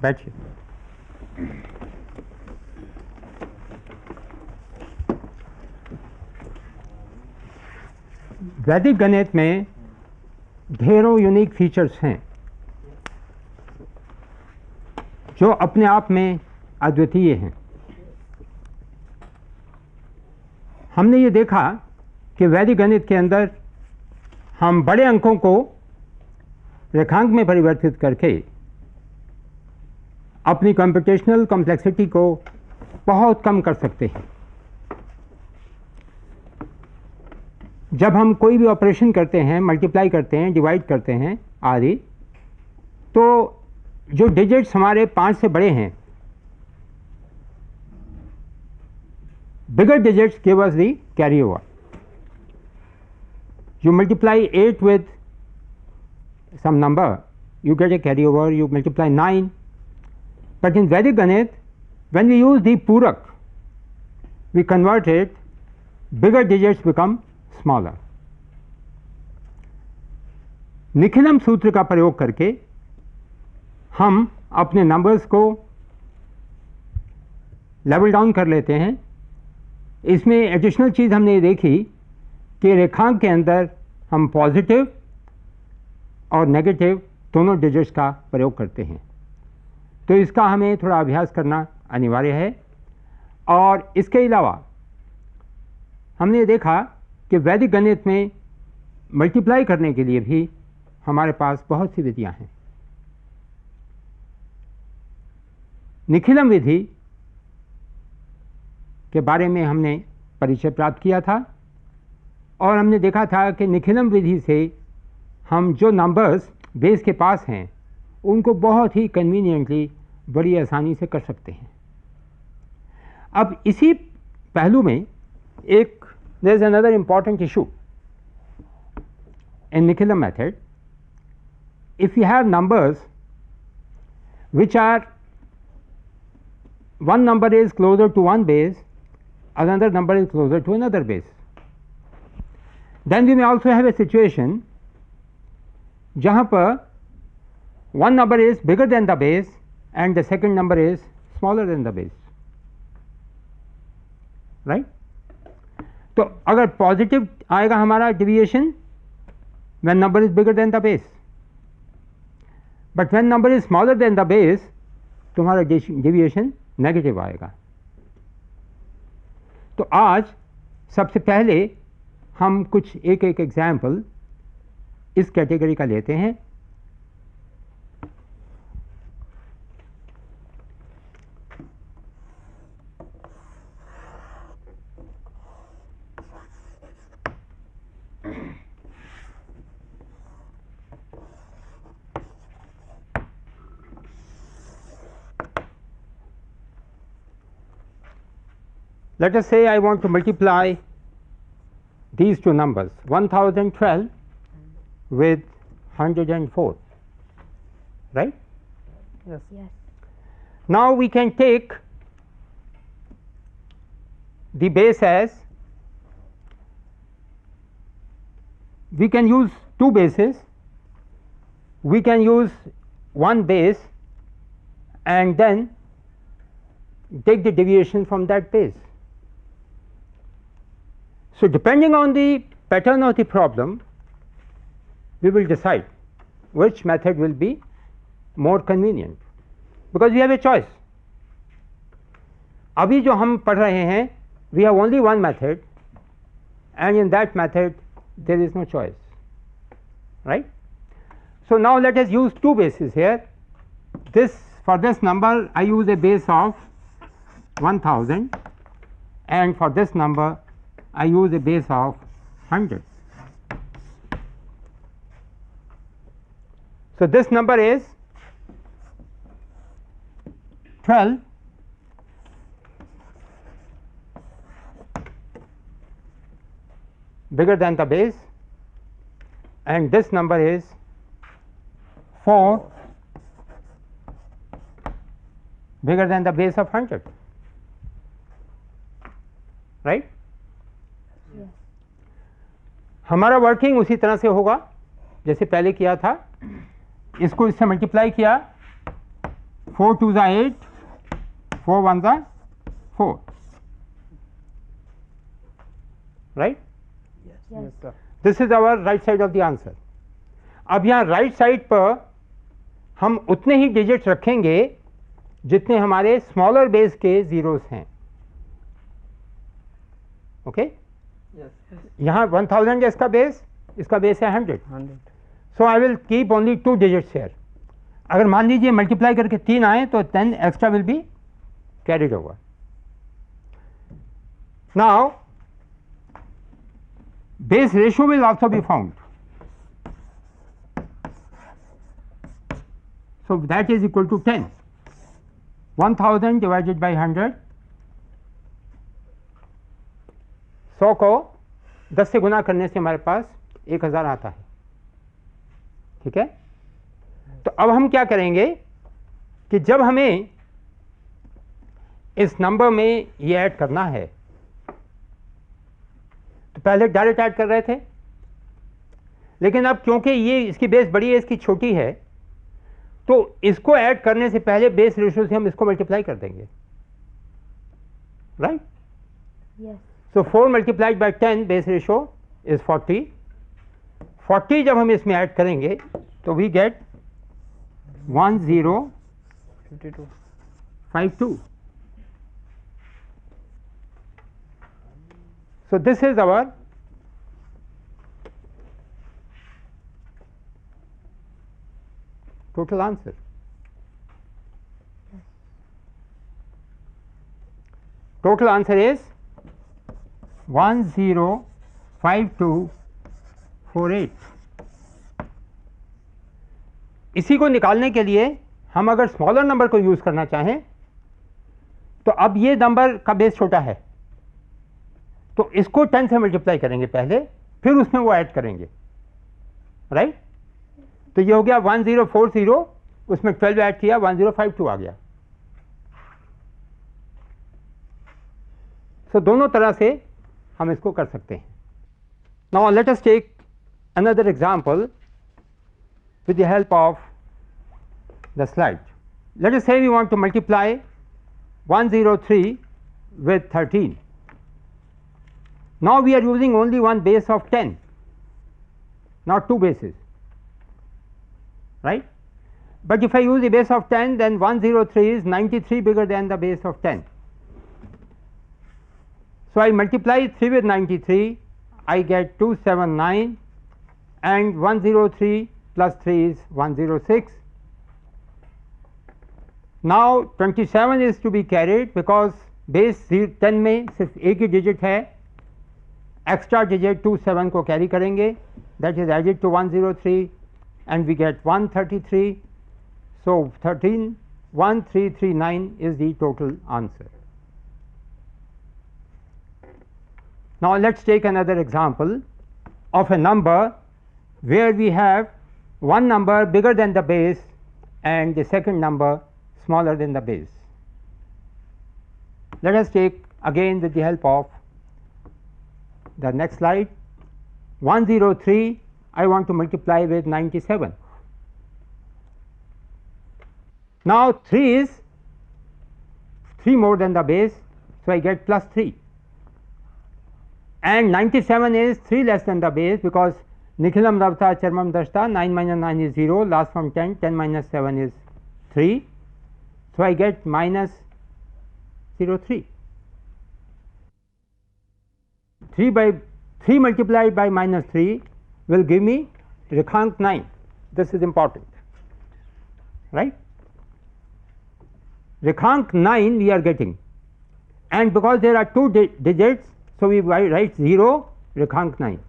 बैठिए। वैदिक गणित में ढेरों यूनिक फीचर्स हैं जो अपने आप में अद्वितीय हैं। हमने ये देखा कि वैदिक गणित के अंदर हम बड़े अंकों को रेखांक में परिवर्तित करके अपनी कंप्यूटेशनल कॉम्प्लेक्सिटी को बहुत कम कर सकते हैं। जब हम कोई भी ऑपरेशन करते हैं, मल्टीप्लाई करते हैं, डिवाइड करते हैं आदि, तो जो डिजिट्स हमारे 5 से बड़े हैं, bigger digits give us the carryover. You multiply 8 with some number, you get a carryover. You multiply 9. But in Vedic Ganit, when we use the Purak, we convert it, bigger digits become smaller. Nikhilam सूत्र का प्रयोग करके हम अपने numbers को level down कर लेते हैं। इसमें एडिशनल चीज़ हमने ये देखी कि रेखांक के अंदर हम पॉजिटिव और नेगेटिव दोनों डिजिट्स का प्रयोग करते हैं, तो इसका हमें थोड़ा अभ्यास करना अनिवार्य है। और इसके अलावा हमने ये देखा कि वैदिक गणित में मल्टीप्लाई करने के लिए भी हमारे पास बहुत सी विधियां हैं। निखिलम विधि के बारे में हमने परिचय प्राप्त किया था और हमने देखा था कि निखिलम विधि से हम जो नंबर्स बेस के पास हैं उनको बहुत ही कन्वीनियंटली बड़ी आसानी से कर सकते हैं। अब इसी पहलू में एक there is another important issue in Nikhilam method. If you have numbers which are one number is closer to one base, another number is closer to another base, then we may also have a situation जहाँ पर one number is bigger than the base and the second number is smaller than the base, right? तो अगर positive आएगा हमारा deviation when number is bigger than the base, but when number is smaller than the base तो हमारा deviation negative आएगा। तो आज सबसे पहले हम कुछ एक एग्जाम्पल इस कैटेगरी का लेते हैं। Let us say I want to multiply these two numbers 1012 with 104, right? Yes. Yes. Now we can take the base as, we can use two bases, we can use one base and then take the deviation from that base. So depending on the pattern of the problem, we will decide which method will be more convenient, because we have a choice. अभी जो हम पढ़ रहे हैं, we have only one method, and in that method there is no choice, right? So now let us use two bases here. For this number I use a base of 1000, and for this number I use a base of 100. So this number is 12 bigger than the base, and this number is 4 bigger than the base of 100, right? Yes. हमारा working उसी तरह से होगा जैसे पहले किया था। इसको इससे मल्टीप्लाई किया 4 2s are 8, 4 1s are 4, right? Yes. sir. This is our right side of the answer. अब यहाँ राइट साइड पर हम उतने ही डिजिट्स रखेंगे जितने हमारे स्मॉलर बेस के जीरोस हैं. ओके यहाँ 1000 है इसका बेस है 100. 100. So I will keep only 2 digits here. अगर मान लीजिए मल्टीप्लाई करके 3 आए तो 10 extra will be carried over. Now base ratio will also be found. So that is equal to 10. 1000 divided by 100. 100 को 10 से गुना करने से हमारे पास 1000 आता है. ठीक है. तो अब हम क्या करेंगे कि जब हमें इस नंबर में ये ऐड करना है तो पहले डायरेक्ट ऐड कर रहे थे, लेकिन अब क्योंकि ये इसकी बेस बड़ी है इसकी छोटी है तो इसको ऐड करने से पहले बेस रेशियो से हम इसको मल्टीप्लाई कर देंगे. Right? Yes. So 4 multiplied by 10 base ratio is 40. 40 जब हम इसमें ऐड करेंगे तो we get 1052. So this is our total answer. Total answer is 105248. इसी को निकालने के लिए हम अगर स्मॉलर नंबर को यूज करना चाहें तो अब ये नंबर का बेस छोटा है तो इसको 10 से मल्टीप्लाई करेंगे पहले, फिर उसमें वो ऐड करेंगे. राइट? तो ये हो गया 1040, उसमें 12 ऐड किया 1052 आ गया. सो दोनों तरह से हम इसको कर सकते हैं. Now let us take another example with the help of the slide. Let us say we want to multiply 103 with 13. Now we are using only one base of 10, not two bases, right? But if I use a base of 10, then 103 is 93 bigger than the base of 10. So I multiply 3 with 93, I get 279, and 103 plus 3 is 106. Now 27 is to be carried because base 10 में सिर्फ एक ही digit है, extra digit 27 को carry करेंगे, that is added to 103 and we get 133. So 131339 is the total answer. Now let's take another example of a number where we have one number bigger than the base and the second number smaller than the base. Let us take again with the help of the next slide. 103 I want to multiply with 97. Now 3 is 3 more than the base, so I get plus 3, and 97 is 3 less than the base because Nikhilam Ravta Charmam Dashta, 9 minus 9 is 0, last from 10, 10 minus 7 is 3, so I get minus 03. 3 multiplied by minus 3 will give me Rekhank 9. This is important, right? Rekhank 9 we are getting, and because there are two digits, so we write 0 Rekhank 9,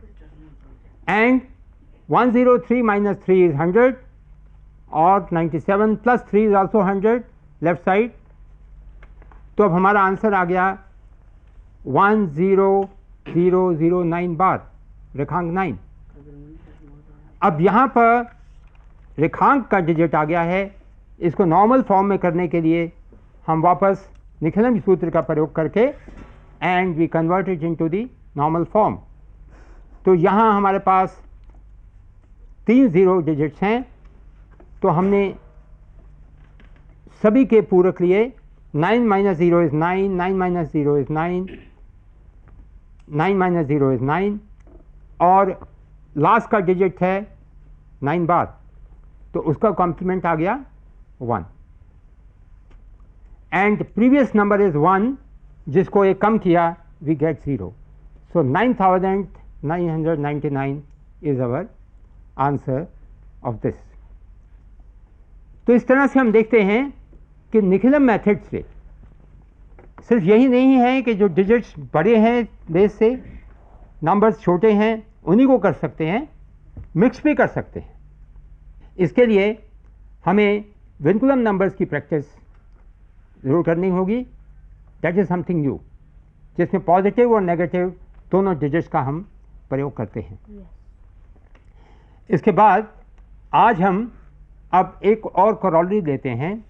and 103 minus 3 is 100, और 97 plus 3 is also 100 left side. तो अब हमारा answer आ गया 10009 बार रेखांक 9. अब यहाँ पर रेखांक का digit आ गया है, इसको नॉर्मल फॉर्म में करने के लिए हम वापस निखिलम सूत्र का प्रयोग करके and we convert it into the normal form. तो यहाँ हमारे पास 3 0 डिजिट्स हैं, तो हमने सभी के पूरक लिए 9 minus 0 is 9, 9 minus 0 is 9, 9 minus 0 is 9 और लास्ट का डिजिट है 9 बार, तो उसका कॉम्प्लीमेंट आ गया 1 एंड प्रीवियस नंबर इज 1, जिसको एक कम किया we get 0. So 9999 is our answer of this. तो इस तरह से हम देखते हैं कि निखिलम मेथड से सिर्फ यही नहीं है कि जो डिजिट्स बड़े हैं बेस से, नंबर्स छोटे हैं, उन्हीं को कर सकते हैं, मिक्स भी कर सकते हैं. इसके लिए हमें विनकुलम नंबर्स की प्रैक्टिस ज़रूर करनी होगी. दैट इज़ समथिंग न्यू, जिसमें पॉजिटिव और नेगेटिव दोनों डिजिट्स का हम प्रयोग करते हैं. इसके बाद आज हम अब एक और कॉरोलरी लेते हैं,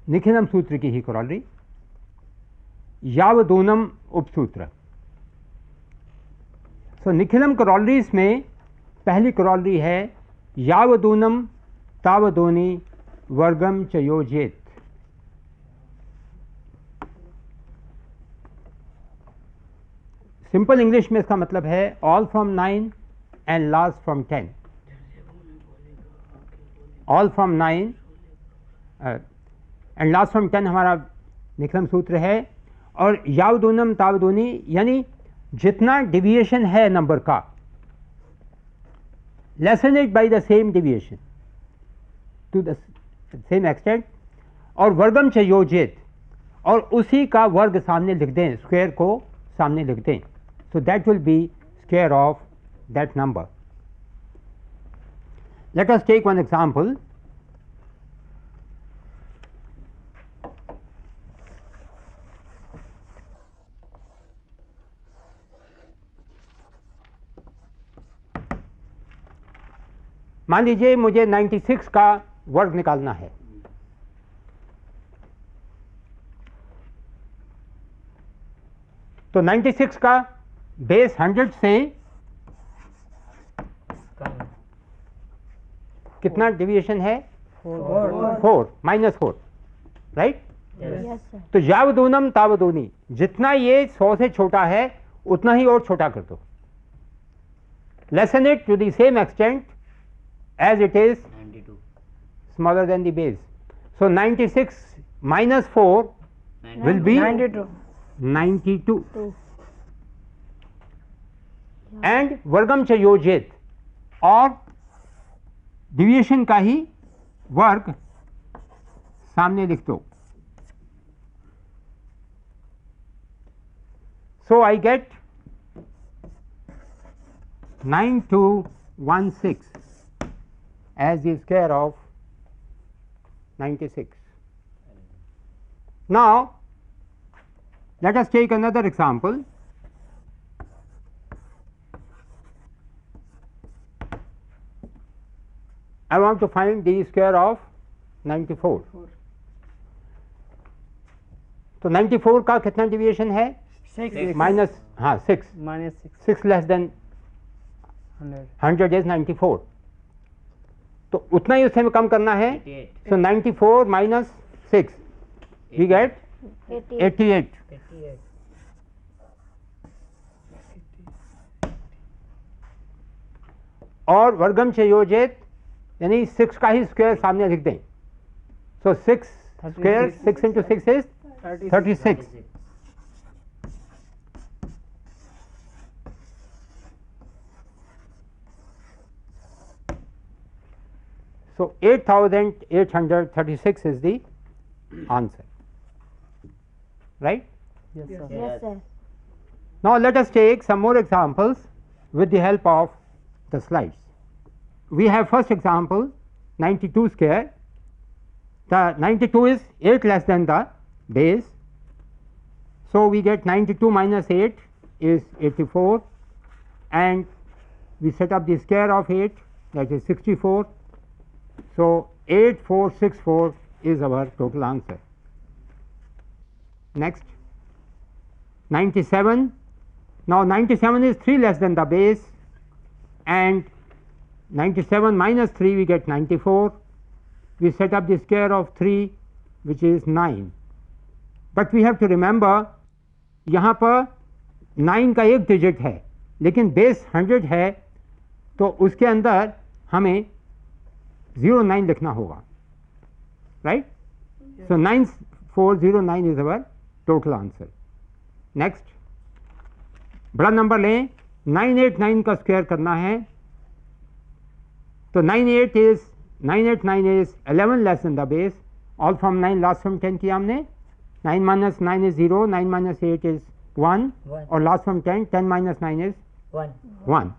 निखिलम सूत्र की ही कॉरोलरी, यावदूनम उपसूत्र. सो निखिलम कॉरोलरीज में पहली कॉरोलरी है यावदूनम तावदूनी वर्गम च योजेत. सिंपल इंग्लिश में इसका मतलब है all from 9 and last from 10. All from 9 and last from 10 हमारा निखिलम सूत्र है. और यावदूनम तावदूनी यानी जितना डिविएशन है नंबर का, lessen it by the same deviation to the same extent. और वर्गम च योजित, और उसी का वर्ग सामने लिख दें, स्क्वायर को सामने लिख दें. So that will be square of that number. Let us take one example. मान लीजिए मुझे 96 का वर्ग निकालना है. तो 96 का बेस 100 से कितना डिविएशन है? 4 माइनस 4, राइट? Yes, sir. तो यावदूनम तावदूनी, जितना ये 100 से छोटा है उतना ही और छोटा कर दो. Lessen it to the same extent as it is 92. smaller than the base. So 96 minus 4 will be 92. 92. 2. And वर्गम च योजित, और डिविएशन का ही वर्ग सामने लिख दो. So I get 9216 as the square of 96. Now let us take another example. I want to find the square of 94. तो 94 का कितना डिविएशन है? 6 माइनस, हाँ 6. minus 6 less than 100 is 94. तो उतना ही उससे कम करना है. 88. सो 94 माइनस 6 वी गेट 88. और वर्गम से योजित यानी 6 का ही स्क्वायर सामने लिख दें. सो 6 square 6 into 6 is 36. So 8836 is the answer, right? Yes, sir. Yes, sir. Now let us take some more examples with the help of the slides. We have first example 92 square. The 92 is 8 less than the base. So we get 92 minus 8 is 84, and we set up the square of 8, that is 64. So 8464 is our total answer. Next 97. Now 97 is 3 less than the base, and 97 minus 3 we get 94. we set up the square of 3 which is 9. But we have to remember यहाँ पर 9 का एक digit है लेकिन base 100 है तो उसके अंदर हमें 09 लिखना होगा, right? So 9409 is our total answer. Next बड़ा नंबर लें, 989 का स्क्वायर करना है तो 989 is 11 less than the base. All from 9 last from 10 किया हमने. 9 minus 9 is 0, 9 minus 8 is 1, or last from 10, 10 minus 9 is 1.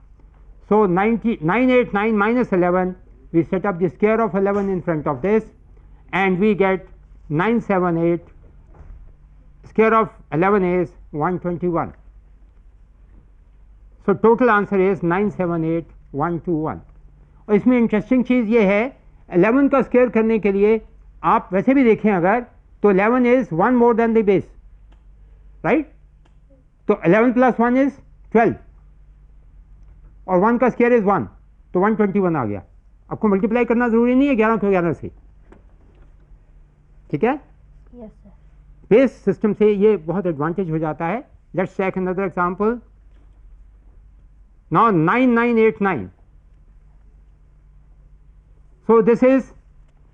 So 989 minus 11, we set up the square of 11 in front of this and we get 978. Square of 11 is 121. So total answer is 978121. और इसमें interesting चीज़ ये है 11 का square करने के लिए आप वैसे भी देखें अगर तो 11 is 1 more than the base, right? तो 11 plus 1 is 12 और 1 का स्क्वायर इज 1 तो 121 आ गया. आपको मल्टीप्लाई करना जरूरी नहीं है 11 को 11 से, ठीक है? Yes, sir. बेस सिस्टम से ये बहुत एडवांटेज हो जाता है. Let's take another example. Now 9989. So this is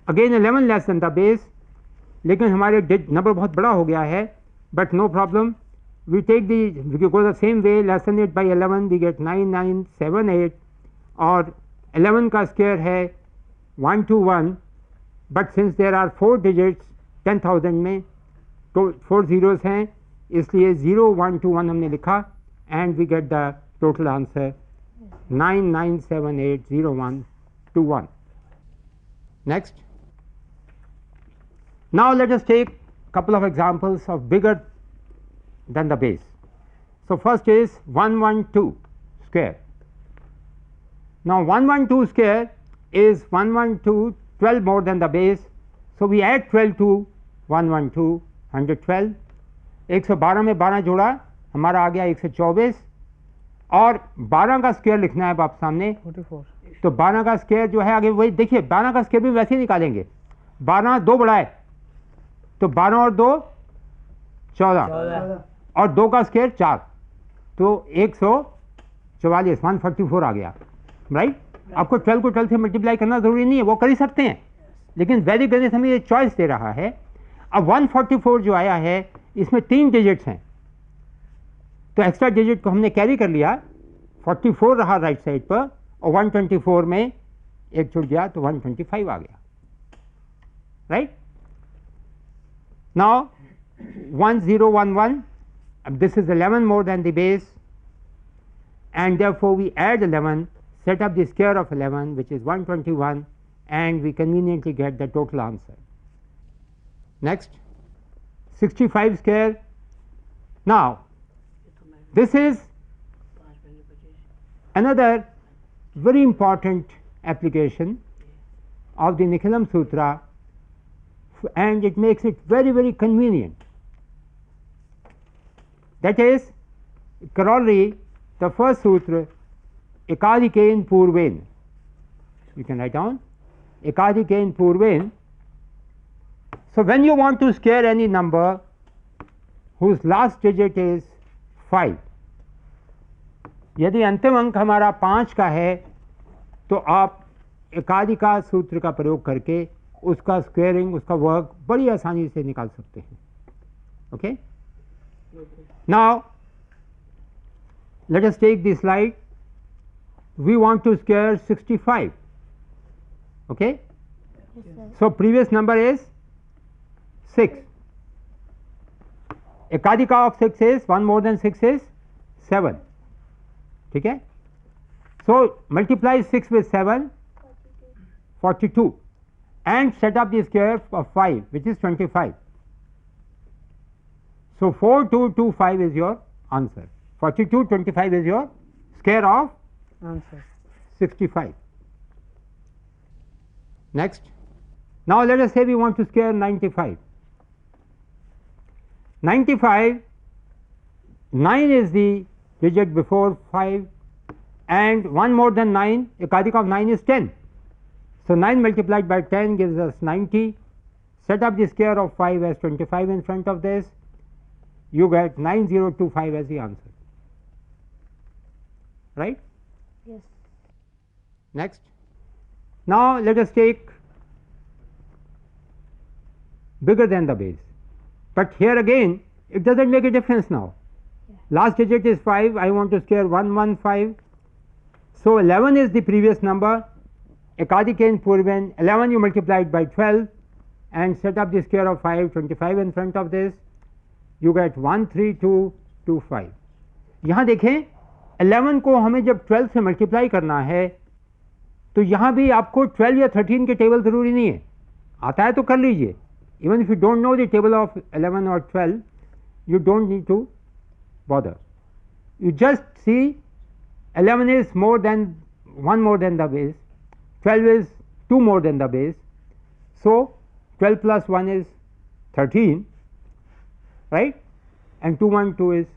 again 11 less than the base, लेकिन हमारे नंबर बहुत बड़ा हो गया है. But no problem, we take the go the same way, lessen it by 11, we get 9978 और 11 का स्क्वायर है 121. But since there are 4 digits 10,000 में तो 4 जीरोस हैं, इसलिए 0121 हमने लिखा and we get the total answer 99780121. Next. Now let us take couple of examples of bigger than the base. So first is 112 square. Now 112 square is 112 12 more than the base. So we add 12 to 112, 112. 112 में 12 जोड़ा हमारा आ गया 124 और 12 का square लिखना है आप सामने 44. तो 12 का स्क्वायर जो है आगे वही देखिए, 12 का स्क्वायर भी वैसे ही निकालेंगे. 12 2 बड़ा है तो 12 और 2 14 और 2 का स्क्वायर 4 तो 144 144 आ गया, राइट? आपको 12 को 12 से मल्टीप्लाई करना जरूरी नहीं है, वो कर ही सकते हैं, लेकिन वैदिक गणित हमें ये चॉइस दे रहा है. अब 144 जो आया है इसमें 3 डिजिट्स हैं तो एक्स्ट्रा डिजिट को हमने कैरी कर लिया. 44 रहा राइट साइड पर और 124 में एक छूट गया तो 125 आ गया, right? Now 1011, this is 11 more than the base and therefore we add 11, set up the square of 11 which is 121 and we conveniently get the total answer. Next, 65 square. Now this is another very important application of the Nikhilam Sutra and it makes it very very convenient. That is corollary, the first sutra, ekadikein purven. You can write down ekadikein purven. So when you want to square any number whose last digit is 5, यदि अंतिम अंक हमारा 5 का है तो आप एकादिका सूत्र का प्रयोग करके उसका स्क्वेयरिंग, उसका वर्क बड़ी आसानी से निकाल सकते हैं. Okay, now let us take this slide. We want to square 65. ओके, सो प्रीवियस नंबर इज 6. एकादिका of 6 is 1 more than 6 is 7. ठीक है, so multiply 6 with 7, 42 and set up the square of 5 which is 25. So 4225 is your answer. 4225 is your square of Answer. 65. Next, now let us say we want to square 95. 95, 9 is the digit before 5 and 1 more than 9, ekadika of 9 is 10. So 9 multiplied by 10 gives us 90. Set up the square of 5 as 25 in front of this. You get 9025 as the answer. Right? Yes. Next. Now let us take bigger than the base. But here again, it doesn't make a difference now. Yeah. Last digit is 5. I want to square 115. So 11 is the previous number. Ekadikein Purven, 11 you multiplied by 12 and set up the square of 5, 25 in front of this. You get 13225. यहाँ देखें 11 को हमें जब 12 से multiply करना है तो यहाँ भी आपको 12 या 13 के टेबल ज़रूरी नहीं है, आता है तो कर लीजिए. Even if you don't know the table of 11 or 12, you don't need to bother. You just see 11 is more than 1 more than the base, 12 is 2 more than the base. So 12 plus 1 is 13, right? And 212 is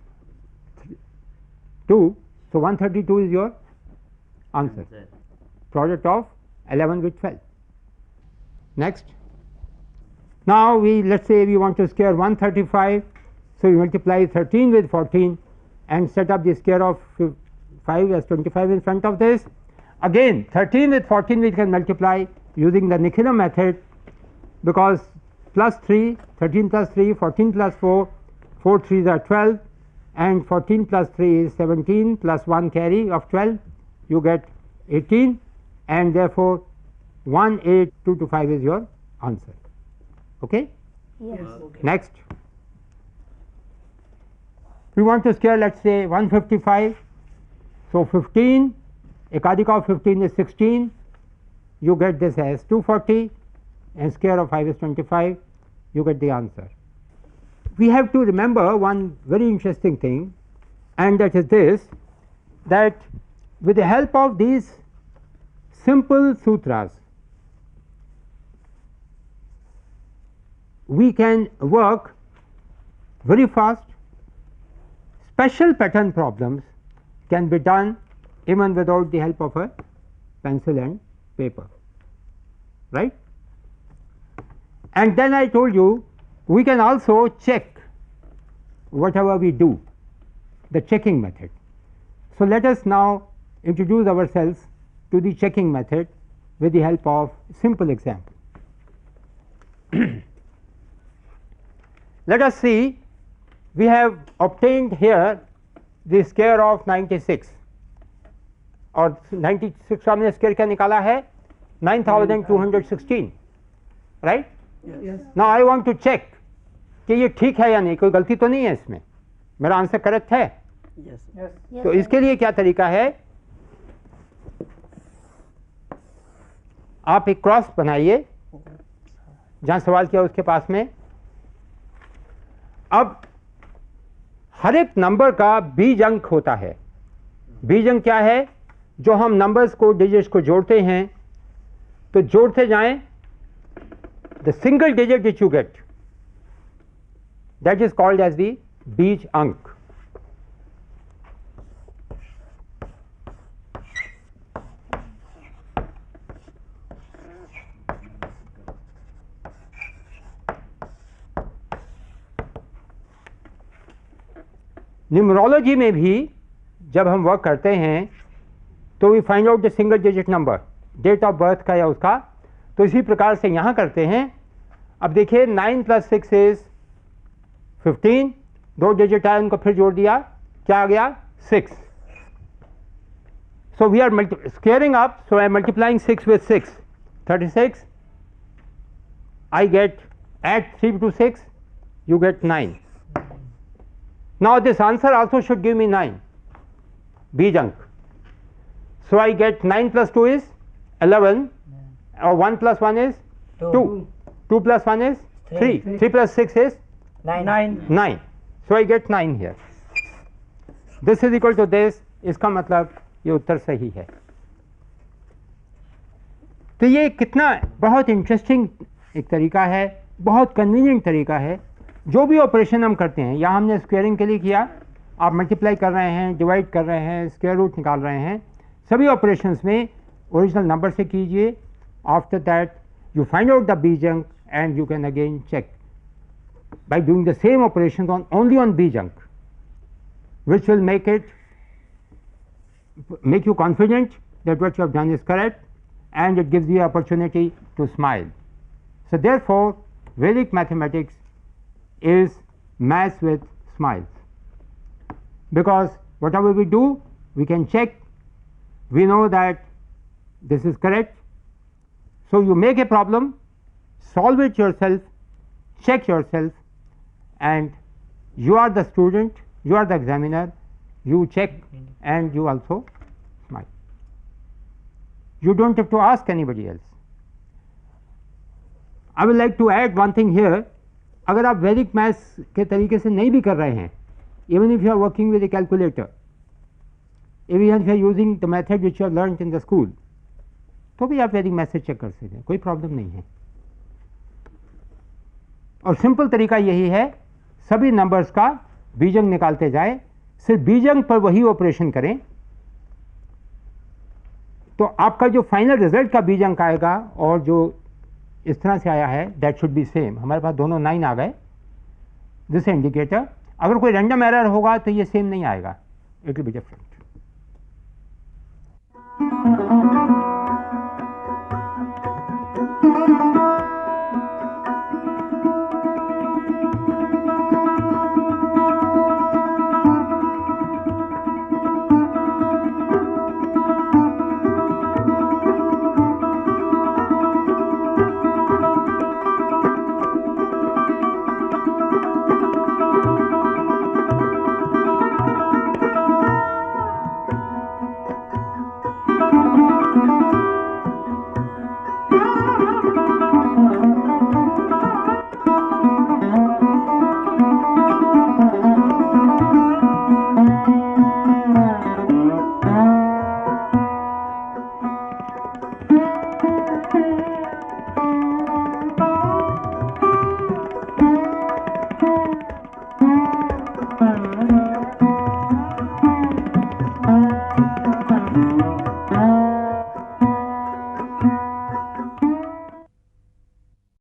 2. So 132 is your answer. Product of 11 with 12. Next. Now let's say we want to square 135. So we multiply 13 with 14 and set up the square of 5 as 25 in front of this. Again 13 with 14 we can multiply using the Nikhila method, because plus 3, 13 plus 3, 14 plus 4, 4 3s are 12, and 14 plus 3 is 17 plus 1 carry of 12, you get 18, and therefore 18225 is your answer. Okay? Yes. Okay. Next. We want to square, let's say 155. So 15, Ekadika of 15 is 16. You get this as 240, and square of 5 is 25. You get the answer. We have to remember one very interesting thing, and that is this, that with the help of these simple sutras, we can work very fast. Special pattern problems can be done even without the help of a pencil and paper, right? And then I told you we can also check whatever we do, the checking method. So let us now introduce ourselves to the checking method with the help of simple example. Let us see, we have obtained here the square of 96, और 96 हमने square क्या निकाला है 9216, right? Now I want to check कि ये ठीक है या नहीं, कोई गलती तो नहीं है इसमें, मेरा आंसर करेक्ट है? Yes. तो इसके लिए क्या तरीका है, आप एक क्रॉस बनाइए जहां सवाल किया उसके पास में. अब हर एक नंबर का बीज अंक होता है. बीज अंक क्या है? जो हम नंबर्स को, डिजिट्स को जोड़ते हैं, तो जोड़ते जाएं, the single digit which you get, that is called as the बीज अंक. न्यूमरोलॉजी में भी जब हम वर्क करते हैं तो we find out the single digit number, date of birth का या उसका, तो इसी प्रकार से यहाँ करते हैं. अब देखिए 9 + 6 इज 15, 2 डिजिट आए उनको फिर जोड़ दिया, क्या आ गया 6. So we are squaring up, so I am multiplying 6 with 6, 36. I get, add 3 to 6, you get 9. Now this answer also should give me 9, बीज अंक. So I get 9 plus 2 is 11, or 1 plus 1 is 2, 2 plus 1 is 3, 3 plus 6 is 9. So I get 9 here. This is equal to this. इसका मतलब ये उत्तर सही है. तो ये कितना बहुत इंटरेस्टिंग एक तरीका है, बहुत कन्वीनियंट तरीका है. जो भी ऑपरेशन हम करते हैं, यहाँ हमने स्क्वेयरिंग के लिए किया, आप मल्टीप्लाई कर रहे हैं, डिवाइड कर रहे हैं, स्क्वायर रूट निकाल रहे हैं, सभी ऑपरेशंस में ओरिजिनल नंबर से कीजिए, After that, you find out the Bijunk and you can again check by doing the same operations only on Bijunk, which will make you confident that what you have done is correct, and it gives you opportunity to smile. So therefore, Vedic mathematics is maths with smiles, because whatever we do, we can check, we know that this is correct. So you make a problem, solve it yourself, check yourself, and you are the student, you are the examiner, you check and you also smile. You don't have to ask anybody else. I would like to add one thing here. अगर आप वैदिक maths के तरीके से नहीं भी कर रहे हैं, even if you are working with a calculator, even if you are using the method which you have learned in the school, तो भी आप वैदिक मैथ्स से चेक कर सकते हैं, कोई प्रॉब्लम नहीं है. और सिंपल तरीका यही है, सभी नंबर्स का बीजंक निकालते जाए, सिर्फ बीजंक पर वही ऑपरेशन करें, तो आपका जो फाइनल रिजल्ट का बीजंक आएगा और जो इस तरह से आया है, दैट शुड बी सेम. हमारे पास दोनों 9 आ गए, दिस इंडिकेटर. अगर कोई रैंडम एरर होगा तो ये सेम नहीं आएगा, इट विल बी डिफरेंट.